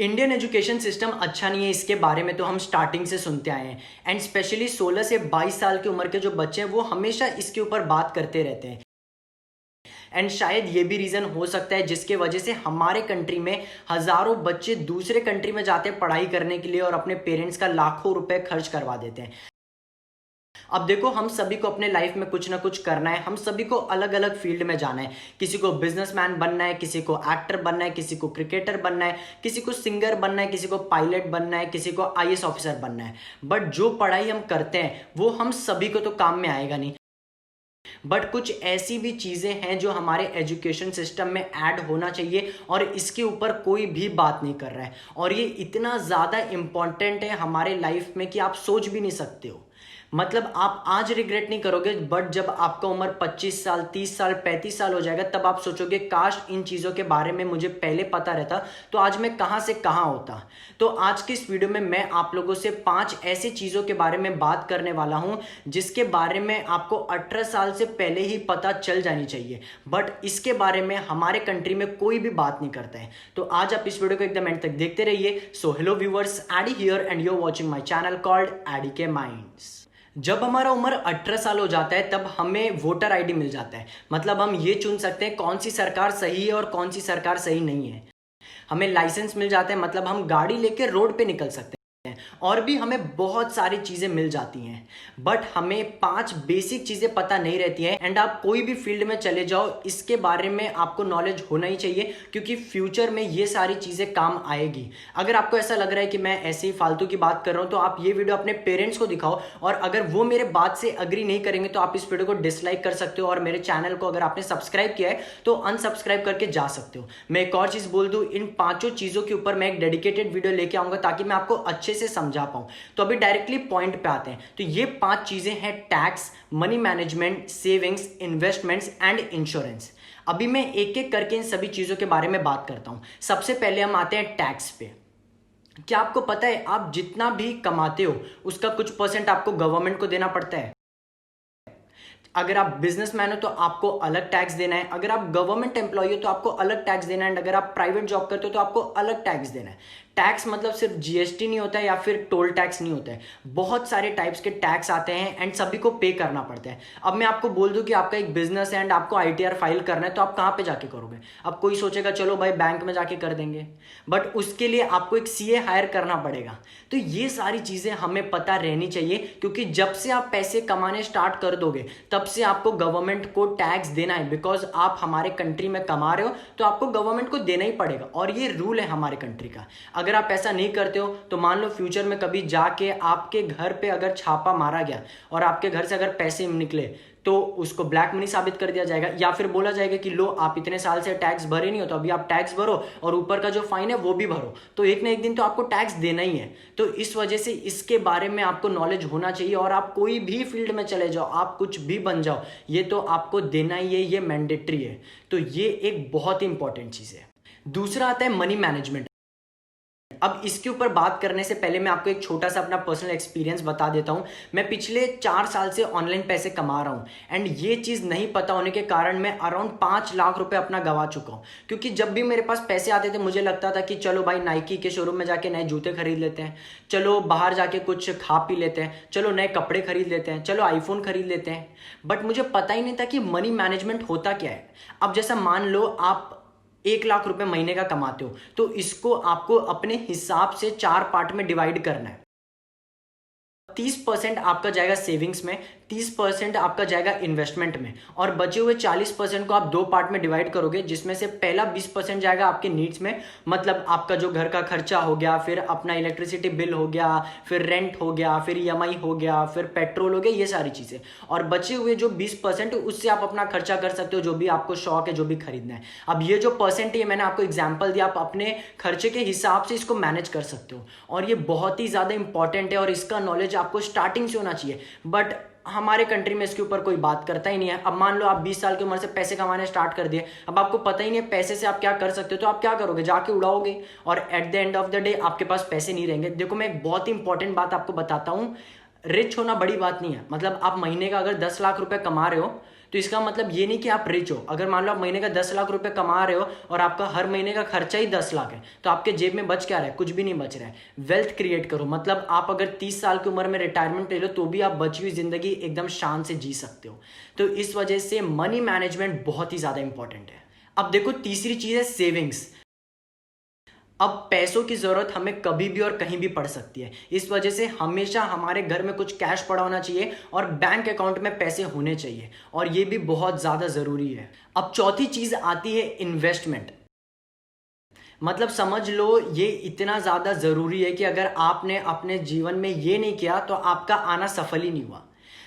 Indian education system अच्छा नहीं है, इसके बारे में तो हम स्टार्टिंग से सुनते आए हैं। एंड स्पेशली 16 से 22 साल की उम्र के जो बच्चे हैं वो हमेशा इसके ऊपर बात करते रहते हैं। एंड शायद ये भी रीज़न हो सकता है जिसके वजह से हमारे कंट्री में हज़ारों बच्चे दूसरे कंट्री में जाते हैं पढ़ाई करने के लिए और अपने पेरेंट्स का लाखों रुपए खर्च करवा देते हैं। अब देखो, हम सभी को अपने लाइफ में कुछ ना कुछ करना है, हम सभी को अलग अलग फील्ड में जाना है। किसी को बिजनेसमैन बनना है, किसी को एक्टर बनना है, किसी को क्रिकेटर बनना है, किसी को सिंगर बनना है, किसी को पायलट बनना है, किसी को आईएएस ऑफिसर बनना है। बट जो पढ़ाई हम करते हैं वो हम सभी को तो काम में आएगा नहीं। बट कुछ ऐसी भी चीज़ें हैं जो हमारे एजुकेशन सिस्टम में ऐड होना चाहिए और इसके ऊपर कोई भी बात नहीं कर रहा है। और ये इतना ज़्यादा इम्पॉर्टेंट है हमारे लाइफ में कि आप सोच भी नहीं सकते हो। मतलब आप आज रिग्रेट नहीं करोगे, बट जब आपका उम्र 25 साल, 30 साल, 35 साल हो जाएगा तब आप सोचोगे काश इन चीज़ों के बारे में मुझे पहले पता रहता तो आज मैं कहाँ से कहाँ होता। तो आज की इस वीडियो में मैं आप लोगों से 5 ऐसी चीज़ों के बारे में बात करने वाला हूँ जिसके बारे में आपको 18 साल से पहले ही पता चल जानी चाहिए, बट इसके बारे में हमारे कंट्री में कोई भी बात नहीं करता है। तो आज आप इस वीडियो को एकदम एंड तक देखते रहिए। So hello viewers, Addy here and you are watching my channel called Addy के माइंड्स। जब हमारा उम्र 18 साल हो जाता है तब हमें वोटर आईडी मिल जाता है। मतलब हम ये चुन सकते हैं कौन सी सरकार सही है और कौन सी सरकार सही नहीं है। हमें लाइसेंस मिल जाता है, मतलब हम गाड़ी लेके रोड पे निकल सकते हैं। और भी हमें बहुत सारी चीजें मिल जाती हैं। बट हमें 5 बेसिक चीजें पता नहीं रहती हैं। एंड आप कोई भी फील्ड में चले जाओ, इसके बारे में आपको नॉलेज होना ही चाहिए क्योंकि फ्यूचर में ये सारी चीजें काम आएगी। अगर आपको ऐसा लग रहा है कि मैं ऐसे ही फालतू की बात कर रहा हूं तो आप ये वीडियो अपने पेरेंट्स को दिखाओ, और अगर वो मेरे बात से अग्री नहीं करेंगे तो आप इस वीडियो को डिसलाइक कर सकते हो। और मेरे चैनल को अगर आपने सब्सक्राइब किया है तो अनसब्सक्राइब करके जा सकते हो। मैं एक और चीज बोल दूं, इन 5 चीजों के ऊपर मैं एक डेडिकेटेड वीडियो लेके आऊंगा ताकि मैं आपको अच्छे से समझा पाऊं। तो अभी डायरेक्टली पॉइंट पे आते हैं। तो ये 5 चीजें हैं: tax, money management, savings, investments and insurance. अभी मैं एक एक करके इन सभी चीजों के बारे में बात करता हूं। सबसे पहले हम आते हैं टैक्स पे। क्या आपको पता है आप जितना भी कमाते हो उसका कुछ परसेंट आपको गवर्नमेंट को देना पड़ता है? अगर आप बिजनेसमैन हो तो आपको अलग टैक्स देना है, अगर आप गवर्नमेंट एम्प्लॉय हो तो आपको अलग टैक्स देना है, एंड अगर आप प्राइवेट जॉब करते हो तो आपको अलग टैक्स देना है। टैक्स मतलब सिर्फ जीएसटी नहीं होता है या फिर टोल टैक्स नहीं होता है, बहुत सारे टाइप्स के टैक्स आते हैं एंड सभी को पे करना पड़ता है। अब मैं आपको बोल दूं कि आपका एक बिजनेस है एंड आपको आईटीआर फाइल करना है तो आप कहाँ पे जाके करोगे? अब कोई सोचेगा चलो भाई बैंक में जाके कर देंगे, बट उसके लिए आपको एक सीए हायर करना पड़ेगा। तो ये सारी चीजें हमें पता रहनी चाहिए क्योंकि जब से आप पैसे कमाने स्टार्ट कर दोगे तब से आपको गवर्नमेंट को टैक्स देना है। बिकॉज आप हमारे कंट्री में कमा रहे हो तो आपको गवर्नमेंट को देना ही पड़ेगा, और ये रूल है हमारे कंट्री का। अगर आप ऐसा नहीं करते हो तो मान लो फ्यूचर में कभी जाके आपके घर पे अगर छापा मारा गया और आपके घर से अगर पैसे निकले तो उसको ब्लैक मनी साबित कर दिया जाएगा, या फिर बोला जाएगा कि लो आप इतने साल से टैक्स भरे नहीं हो तो अभी आप टैक्स भरो और ऊपर का जो फाइन है वो भी भरो। तो एक ना एक दिन तो आपको टैक्स देना ही है। तो इस वजह से इसके बारे में आपको नॉलेज होना चाहिए। और आप कोई भी फील्ड में चले जाओ, आप कुछ भी बन जाओ, ये तो आपको देना ही है, ये मैंडेटरी है। तो ये एक बहुत ही इंपॉर्टेंट चीज है। दूसरा आता है मनी मैनेजमेंट। अब इसके ऊपर बात करने से पहले मैं आपको एक छोटा सा अपना पर्सनल एक्सपीरियंस बता देता हूं। मैं पिछले 4 साल से ऑनलाइन पैसे कमा रहा हूं एंड ये चीज़ नहीं पता होने के कारण मैं अराउंड 5 लाख रुपए अपना गवा चुका हूं। क्योंकि जब भी मेरे पास पैसे आते थे मुझे लगता था कि चलो भाई नाइकी के शोरूम में जाके नए जूते खरीद लेते हैं, चलो बाहर जाके कुछ खा पी लेते हैं, चलो नए कपड़े खरीद लेते हैं, चलो आईफोन खरीद लेते हैं। बट मुझे पता ही नहीं था कि मनी मैनेजमेंट होता क्या है। अब जैसा मान लो आप 1 लाख रुपए महीने का कमाते हो तो इसको आपको अपने हिसाब से 4 पार्ट में डिवाइड करना है। 30% आपका जाएगा सेविंग्स में, 30% आपका जाएगा इन्वेस्टमेंट में, और बचे हुए 40% को आप 2 पार्ट में डिवाइड करोगे, जिसमें से पहला 20% जाएगा आपके नीड्स में, मतलब आपका जो घर का खर्चा हो गया, फिर अपना इलेक्ट्रिसिटी बिल हो गया, फिर रेंट हो गया, फिर ईएमआई हो गया, फिर पेट्रोल हो गया, ये सारी चीज़ें। और बचे हुए जो 20% उससे आप अपना खर्चा कर सकते हो, जो भी आपको शौक है, जो भी खरीदना है। अब ये जो परसेंट है मैंने आपको एग्जाम्पल दिया, आप अपने खर्चे के हिसाब से इसको मैनेज कर सकते हो। और ये बहुत ही ज़्यादा इंपॉर्टेंट है और इसका नॉलेज आपको स्टार्टिंग से होना चाहिए। बट हमारे कंट्री में इसके ऊपर कोई बात करता ही नहीं है। अब मान लो आप 20 साल की उम्र से पैसे कमाने स्टार्ट कर दिए, अब आपको पता ही नहीं है पैसे से आप क्या कर सकते हो, तो आप क्या करोगे? जाके उड़ाओगे और at the end of the day आपके पास पैसे नहीं रहेंगे। देखो मैं एक बहुत ही इंपॉर्टेंट बात आपको बताता हूँ, रिच होना बड़ी बात नहीं है। मतलब आप महीने का अगर 10 लाख रुपए कमा रहे हो तो इसका मतलब ये नहीं कि आप रिच हो। अगर मान लो आप महीने का 10 लाख रुपए कमा रहे हो और आपका हर महीने का खर्चा ही 10 लाख है, तो आपके जेब में बच क्या रहा है? कुछ भी नहीं बच रहा है। वेल्थ क्रिएट करो, मतलब आप अगर 30 साल की उम्र में रिटायरमेंट ले लो तो भी आप बची हुई जिंदगी एकदम शान से जी सकते हो। तो इस वजह से मनी मैनेजमेंट बहुत ही ज्यादा इंपॉर्टेंट है। अब देखो तीसरी चीज है सेविंग्स। अब पैसों की जरूरत हमें कभी भी और कहीं भी पड़ सकती है, इस वजह से हमेशा हमारे घर में कुछ कैश पड़ा होना चाहिए और बैंक अकाउंट में पैसे होने चाहिए, और ये भी बहुत ज्यादा जरूरी है। अब चौथी चीज आती है इन्वेस्टमेंट। मतलब समझ लो ये इतना ज्यादा जरूरी है कि अगर आपने अपने जीवन में ये नहीं किया तो आपका आना सफल ही नहीं हुआ।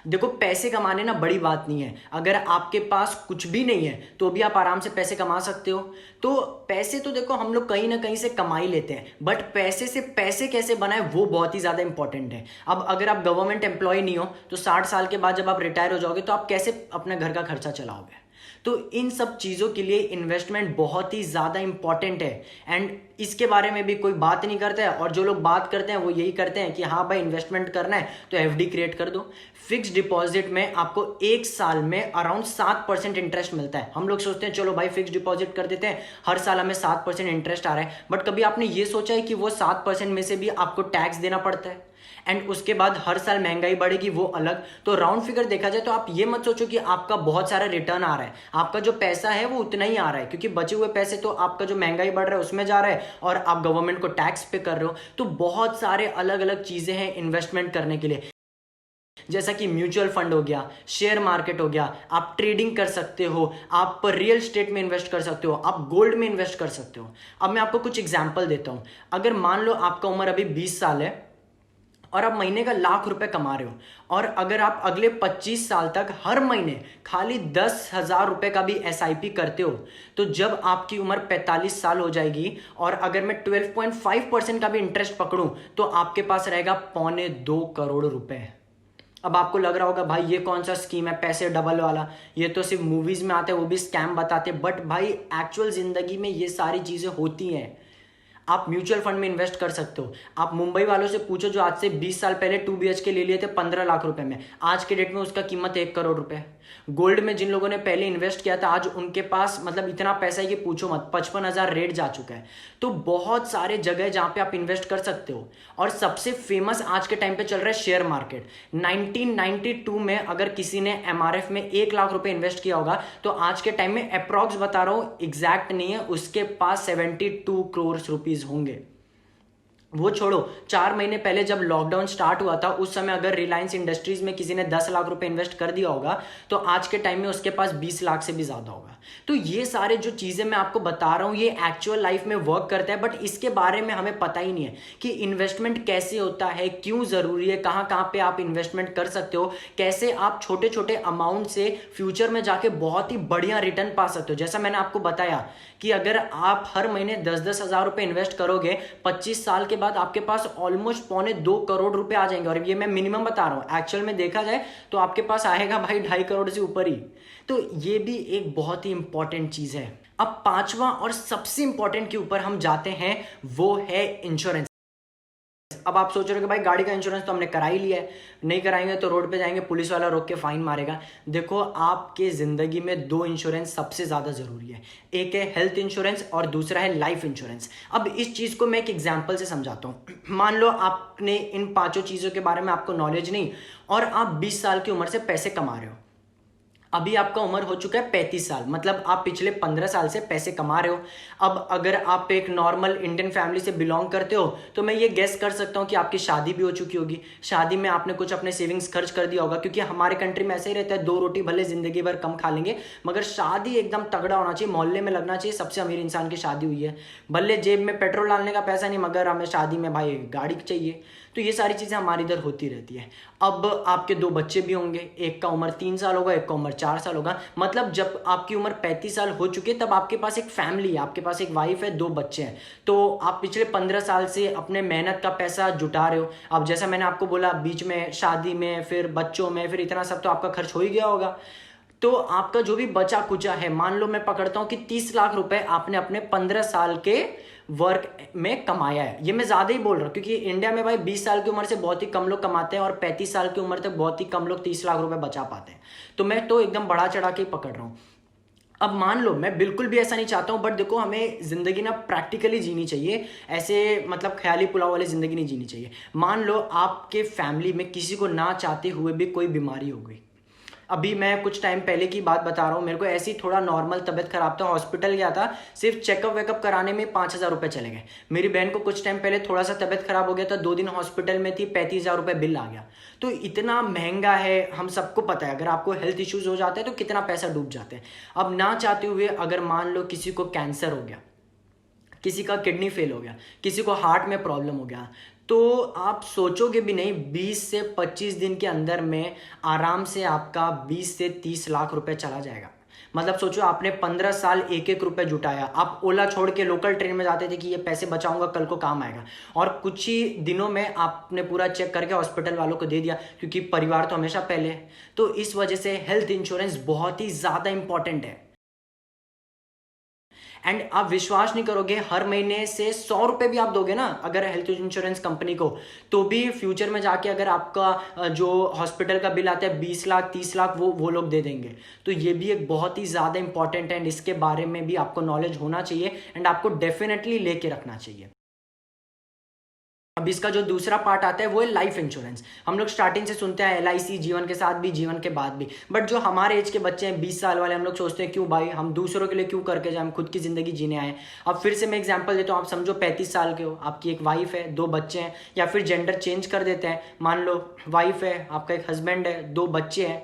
देखो पैसे कमाने ना बड़ी बात नहीं है, अगर आपके पास कुछ भी नहीं है तो भी आप आराम से पैसे कमा सकते हो। तो पैसे तो देखो हम लोग कहीं ना कहीं से कमा ही लेते हैं, बट पैसे से पैसे कैसे बनाए वो बहुत ही ज्यादा इंपॉर्टेंट है। अब अगर आप गवर्नमेंट एम्प्लॉय नहीं हो तो 60 साल के बाद जब आप रिटायर हो जाओगे तो आप कैसे अपने घर का खर्चा चलाओगे? तो इन सब चीज़ों के लिए इन्वेस्टमेंट बहुत ही ज़्यादा इंपॉर्टेंट है, एंड इसके बारे में भी कोई बात नहीं करता है। और जो लोग बात करते हैं वो यही करते हैं कि हाँ भाई इन्वेस्टमेंट करना है तो एफडी क्रिएट कर दो। फिक्स डिपॉजिट में आपको एक साल में अराउंड 7% इंटरेस्ट मिलता है। हम लोग सोचते हैं चलो भाई फिक्स डिपॉजिट कर देते हैं, हर साल हमें 7% इंटरेस्ट आ रहा है, बट कभी आपने ये सोचा है कि वो 7% में से भी आपको टैक्स देना पड़ता है, एंड उसके बाद हर साल महंगाई बढ़ेगी वो अलग। तो राउंड फिगर देखा जाए तो आप ये मत सोचो कि आपका बहुत सारा रिटर्न आ रहा है, आपका जो पैसा है वो उतना ही आ रहा है, क्योंकि बचे हुए पैसे तो आपका जो महंगाई बढ़ रहा है उसमें जा रहा है और आप गवर्नमेंट को टैक्स पे कर रहे हो। तो बहुत सारे अलग अलग चीजें हैं इन्वेस्टमेंट करने के लिए, जैसा कि म्यूचुअल फंड हो गया, शेयर मार्केट हो गया, आप ट्रेडिंग कर सकते हो, आप रियल एस्टेट में इन्वेस्ट कर सकते हो, आप गोल्ड में इन्वेस्ट कर सकते हो। अब मैं आपको कुछ एग्जांपल देता हूं। अगर मान लो आपका उम्र अभी 20 साल है और आप महीने का लाख रुपए कमा रहे हो, और अगर आप अगले 25 साल तक हर महीने खाली 10,000 रुपए का भी एसआईपी करते हो, तो जब आपकी उम्र 45 साल हो जाएगी और अगर मैं 12.5% का भी इंटरेस्ट पकड़ूं तो आपके पास रहेगा 2.25 करोड़ रुपए। अब आपको लग रहा होगा भाई ये कौन सा स्कीम है पैसे डबल वाला, ये तो सिर्फ मूवीज में आते हैं, वो भी स्कैम बताते हैं, बट भाई एक्चुअल जिंदगी में ये सारी चीजें होती हैं। आप म्यूचुअल फंड में इन्वेस्ट कर सकते हो। आप मुंबई वालों से पूछो जो आज से 20 साल पहले 2 BHK ले लिए थे 15 लाख रुपए में, आज के डेट में उसका कीमत 1 करोड़ रुपए। गोल्ड में जिन लोगों ने पहले इन्वेस्ट किया था आज उनके पास मतलब इतना पैसा है कि पूछो मत, 55,000 रेट जा चुका है। तो बहुत सारे जगह जहां पे आप इन्वेस्ट कर सकते हो, और सबसे फेमस आज के टाइम पे चल रहा है शेयर मार्केट। 1992 में अगर किसी ने MRF में 1 लाख रुपए इन्वेस्ट किया होगा तो आज के टाइम में अप्रॉक्स बता रहा हूं, एग्जैक्ट नहीं है, उसके पास 72 करोड़ रुपीज होंगे। वो छोड़ो, 4 महीने पहले जब लॉकडाउन स्टार्ट हुआ था उस समय अगर रिलायंस इंडस्ट्रीज में किसी ने 10 लाख रुपए इन्वेस्ट कर दिया होगा तो आज के टाइम में उसके पास 20 लाख से भी ज्यादा होगा। तो ये सारे जो चीजें मैं आपको बता रहा हूं ये एक्चुअल लाइफ में वर्क करता है, बट इसके बारे में हमें पता ही नहीं है कि इन्वेस्टमेंट कैसे होता है, क्यों जरूरी है, कहां कहां पे आप इन्वेस्टमेंट कर सकते हो, कैसे आप छोटे छोटे अमाउंट से फ्यूचर में जाके बहुत ही बढ़िया रिटर्न पा सकते हो। जैसा मैंने आपको बताया कि अगर आप हर महीने 10-10 हजार रुपए इन्वेस्ट करोगे 25 साल के बाद आपके पास ऑलमोस्ट 2.25 करोड़ रुपए आ जाएंगे, और ये मैं मिनिमम बता रहा हूं, एक्चुअल में देखा जाए तो आपके पास आएगा भाई 2.5 करोड़ से ऊपर ही। तो ये भी एक बहुत ही इंपॉर्टेंट चीज है। अब पांचवा और सबसे इंपॉर्टेंट के ऊपर हम जाते हैं, वो है इंश्योरेंस। अब आप सोच रहे हो कि भाई गाड़ी का इंश्योरेंस तो हमने करा ही लिया है, नहीं कराएंगे तो रोड पे जाएंगे पुलिस वाला रोक के फाइन मारेगा। देखो आपके जिंदगी में 2 इंश्योरेंस सबसे ज्यादा जरूरी है, एक है हेल्थ इंश्योरेंस और दूसरा है लाइफ इंश्योरेंस। अब इस चीज को मैं एक एग्जांपल से समझाता हूं। मान लो आपने इन 5 चीजों के बारे में आपको नॉलेज नहीं और आप 20 साल की उम्र से पैसे कमा रहे हो। अभी आपका उम्र हो चुका है 35 साल, मतलब आप पिछले 15 साल से पैसे कमा रहे हो। अब अगर आप एक नॉर्मल इंडियन फैमिली से बिलोंग करते हो तो मैं ये गेस कर सकता हूँ कि आपकी शादी भी हो चुकी होगी, शादी में आपने कुछ अपने सेविंग्स खर्च कर दिया होगा, क्योंकि हमारे कंट्री में ऐसे ही रहता है 2 रोटी भले जिंदगी भर कम खा लेंगे मगर शादी एकदम तगड़ा होना चाहिए, मोहल्ले में लगना चाहिए सबसे अमीर इंसान की शादी हुई है। भले जेब में पेट्रोल डालने का पैसा नहीं मगर हमें शादी में भाई गाड़ी चाहिए। तो ये सारी चीजें हमारी इधर होती रहती है। अब आपके 2 बच्चे भी होंगे, एक का उम्र 3 साल होगा, एक का उम्र 4 साल होगा, मतलब जब आपकी उम्र 35 साल हो चुकी है तब आपके पास एक फैमिली है, आपके पास एक वाइफ है, 2 बच्चे हैं। तो आप पिछले 15 साल से अपने मेहनत का पैसा जुटा रहे हो। अब जैसा मैंने आपको बोला बीच में शादी में फिर बच्चों में फिर इतना सब तो आपका खर्च हो ही गया होगा। तो आपका जो भी बचा कुचा है, मान लो मैं पकड़ता हूं कि 30 लाख रुपए आपने अपने 15 साल के वर्क में कमाया है। ये मैं ज़्यादा ही बोल रहा हूँ क्योंकि इंडिया में भाई 20 साल की उम्र से बहुत ही कम लोग कमाते हैं और 35 साल की उम्र तक बहुत ही कम लोग 30 लाख रुपए बचा पाते हैं। तो मैं तो एकदम बढ़ा चढ़ा के ही पकड़ रहा हूँ। अब मान लो मैं बिल्कुल भी ऐसा नहीं चाहता हूँ, बट देखो हमें ज़िंदगी ना प्रैक्टिकली जीनी चाहिए, ऐसे मतलब ख्याली पुलाव वाली ज़िंदगी नहीं जीनी चाहिए। मान लो आपके फैमिली में किसी को ना चाहते हुए भी कोई बीमारी हो गई। अभी मैं कुछ टाइम पहले की बात बता रहा हूँ, मेरे को ऐसी थोड़ा नॉर्मल तबीयत खराब था, हॉस्पिटल गया था, सिर्फ चेकअप वेकअप कराने में 5,000 रुपये चले गए। मेरी बहन को कुछ टाइम पहले थोड़ा सा तबीयत खराब हो गया था, 2 दिन हॉस्पिटल में थी, 35,000 रुपये बिल आ गया। तो इतना महंगा है, हम सबको पता है। अगर आपको हेल्थ इश्यूज हो जाते हैं तो कितना पैसा डूब जाते हैं। अब ना चाहते हुए अगर मान लो किसी को कैंसर हो गया, किसी का किडनी फेल हो गया, किसी को हार्ट में प्रॉब्लम हो गया, तो आप सोचोगे भी नहीं 20 से 25 दिन के अंदर में आराम से आपका 20 से 30 लाख रुपए चला जाएगा। मतलब सोचो आपने 15 साल एक एक रुपए जुटाया, आप ओला छोड़ के लोकल ट्रेन में जाते थे कि ये पैसे बचाऊंगा कल को काम आएगा, और कुछ ही दिनों में आपने पूरा चेक करके हॉस्पिटल वालों को दे दिया, क्योंकि परिवार तो हमेशा पहले है। तो इस वजह से हेल्थ इंश्योरेंस बहुत ही ज़्यादा इंपॉर्टेंट है। एंड आप विश्वास नहीं करोगे, हर महीने से 100 रुपये भी आप दोगे ना अगर हेल्थ इंश्योरेंस कंपनी को, तो भी फ्यूचर में जाके अगर आपका जो हॉस्पिटल का बिल आता है 20 लाख 30 लाख वो लोग दे देंगे। तो ये भी एक बहुत ही ज़्यादा इंपॉर्टेंट है एंड इसके बारे में भी आपको नॉलेज होना चाहिए एंड आपको डेफिनेटली लेके रखना चाहिए। अब इसका जो दूसरा पार्ट आता है वो है लाइफ इंश्योरेंस। हम लोग स्टार्टिंग से सुनते हैं LIC, जीवन के साथ भी जीवन के बाद भी, बट जो हमारे एज के बच्चे हैं 20 साल वाले, हम लोग सोचते हैं क्यों भाई हम दूसरों के लिए क्यों करके जाए, हम खुद की ज़िंदगी जीने आए। अब फिर से मैं एग्जांपल देता हूँ, आप समझो 35 साल के हो, आपकी एक वाइफ है, 2 बच्चे हैं, या फिर जेंडर चेंज कर देते हैं, मान लो वाइफ है, आपका एक हस्बैंड है, 2 बच्चे हैं।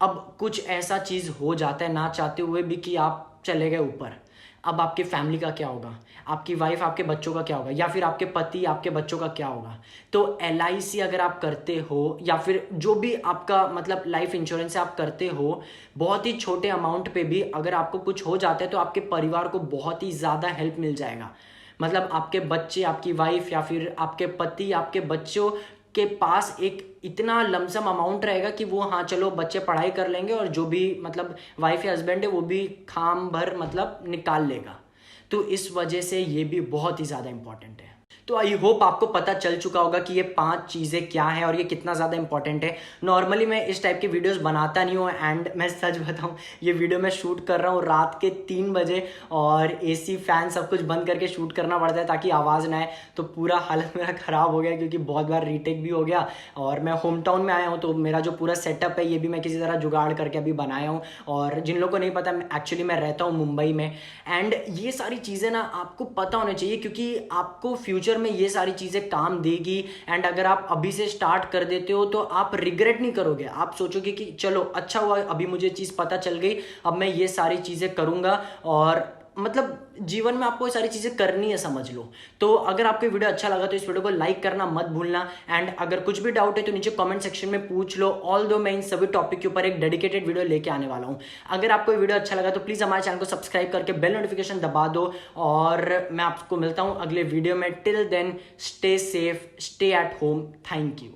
अब कुछ ऐसा चीज़ हो जाता है ना चाहते हुए भी कि आप चले गए ऊपर, अब आपके फैमिली का क्या होगा, आपकी वाइफ आपके बच्चों का क्या होगा, या फिर आपके पति आपके बच्चों का क्या होगा। तो LIC अगर आप करते हो या फिर जो भी आपका मतलब लाइफ इंश्योरेंस आप करते हो, बहुत ही छोटे अमाउंट पे भी अगर आपको कुछ हो जाता है तो आपके परिवार को बहुत ही ज़्यादा हेल्प मिल जाएगा। मतलब आपके बच्चे, आपकी वाइफ या फिर आपके पति आपके बच्चों के पास एक इतना लमसम अमाउंट रहेगा कि वो हाँ चलो बच्चे पढ़ाई कर लेंगे और जो भी मतलब वाइफ या हस्बैंड है वो भी खाम भर मतलब निकाल लेगा। तो इस वजह से ये भी बहुत ही ज़्यादा इंपॉर्टेंट है। तो आई होप आपको पता चल चुका होगा कि ये 5 चीज़ें क्या हैं और ये कितना ज़्यादा इंपॉर्टेंट है। नॉर्मली मैं इस टाइप की वीडियोस बनाता नहीं हूँ एंड मैं सच बताऊँ ये वीडियो मैं शूट कर रहा हूँ रात के 3 बजे और AC फैन सब कुछ बंद करके शूट करना पड़ता है ताकि आवाज़ ना आए। तो पूरा हालत मेरा ख़राब हो गया क्योंकि बहुत बार रीटेक भी हो गया और मैं होम टाउन में आया हूँ, तो मेरा जो पूरा सेटअप है ये भी मैं किसी तरह जुगाड़ करके अभी बनाया हूँ। और जिन लोगों को नहीं पता, एक्चुअली मैं रहता हूँ मुंबई में एंड ये सारी चीज़ें ना आपको पता होनी चाहिए क्योंकि आपको फ्यूचर में ये सारी चीज़ें काम देगी। एंड अगर आप अभी से स्टार्ट कर देते हो तो आप रिग्रेट नहीं करोगे, आप सोचोगे कि चलो अच्छा हुआ अभी मुझे चीज़ पता चल गई, अब मैं ये सारी चीज़ें करूँगा। और मतलब जीवन में आपको ये सारी चीज़ें करनी है, समझ लो। तो अगर आपको वीडियो अच्छा लगा तो इस वीडियो को लाइक करना मत भूलना एंड अगर कुछ भी डाउट है तो नीचे कमेंट सेक्शन में पूछ लो। ऑल दो मैं इन सभी टॉपिक के ऊपर एक डेडिकेटेड वीडियो लेके आने वाला हूँ। अगर आपको वीडियो अच्छा लगा तो प्लीज़ हमारे चैनल को सब्सक्राइब करके बेल नोटिफिकेशन दबा दो और मैं आपको मिलता हूँ अगले वीडियो में। Till then stay safe, stay at home. Thank you.